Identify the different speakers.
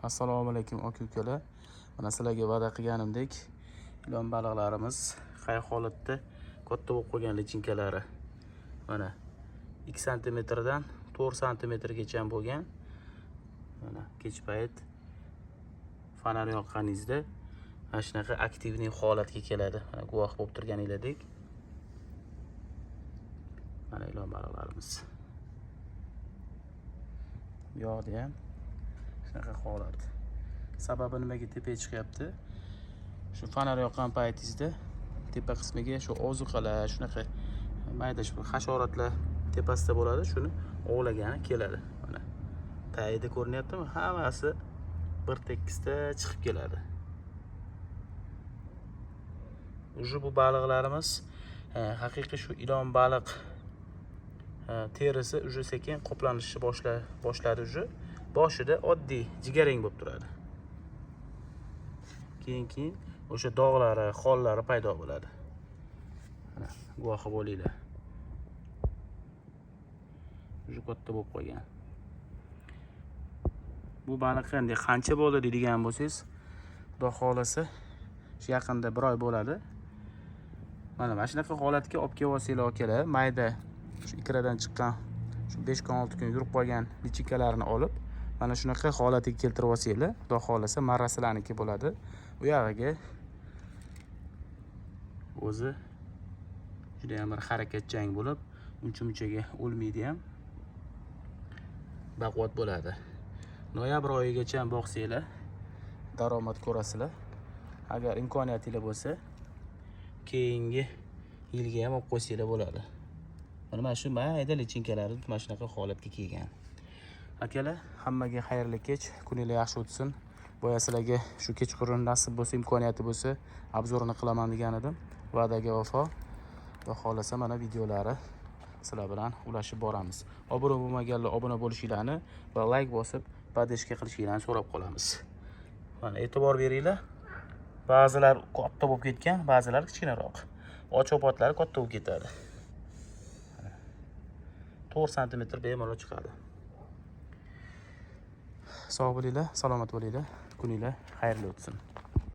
Speaker 1: Assalomu alaykum aka-ukalar. Mana sizlarga va'da qilganimdek, ilon baliqlarimiz qay holatda katta bo'lib qolgan lichinkalari. Mana 2 sm dan 4 sm gacha bo'lgan. Mana kech payt fonar yoqqaningizda mana shunaqa aktivniy holatga keladi. Mana guvoh bo'lib turganinglardek. Mana ilon baliqlarimiz. Bu yoqda ham shunaqa holat. Sababi nimaga tepaga chiqyapti? Shu fonar yoqqan paytingizda tepa qismiga shu ozuqalar, shunaqa mayda shu hasharotlar tepasida bo'ladi, shuni ovlagani keladi. Mana tagida ko'rinyaptimi? Hammasi bir tekisda chiqib keladi. Uje bu baliqlarimiz haqiqiy shu ilon baliq terisi uje sekin qoplanishni boshladi uje. Boshida oddiy jigarrang bo'lib turadi. Keyin o'sha dog'lari, xollari paydo bo'ladi. Mana guvohi bo'linglar. Uje katta bo'lib qolgan. Bu baliq endi qancha bo'ldi deydigan bo'lsangiz, xudo xolasa shu yaqinda 1 oy bo'ladi. Mana shunaqa holatga olib kelib akalar, mayda shu ikradan chiqqan shu 5 kun 6 kun yurib qolgan lichikalarni olib, mana shunaqa holatga keltirib olsanglar, xudo xolasa marrasilarniki bo'ladi. Bu yog'iga o'zi juda ham bir harakatchan bo'lib, uncha-munchaga o'lmaydi ham. Baquvvat bo'ladi. Noyabr oyigacha boqsanglar, daromad ko'rasizlar. Agar imkoniyatingiz bo'lsa, keyingi yilga ham olib qo'ysanglar bo'ladi. Mana shu mayda lichinkalari mana shunaqa holatga kelgan. Akalar, hammaga xayrli kech, kuningiz yaxshi o'tsin. Boya sizlarga shu kechqurun nasib bo'lsa, imkoniyati bo'lsa, obzorini qilaman degan edim. Va'daga vafo. Xudo xolasa mana videolari sizlar bilan ulashib boramiz. Obuna bo'lmaganlar obuna bo'lishinglarni va like bosib, podpishka qilishinglarni so'rab qolamiz. Mana e'tibor beringlar. Ba'zilar katta bo'lib ketgan, ba'zilar kichkinaroq. Ochoqotlari katta bo'lib ketadi. 4 sm bemalol chiqadi. Sog' bo'linglar, salomat bo'linglar. Kuninglar xayrli o'tsin.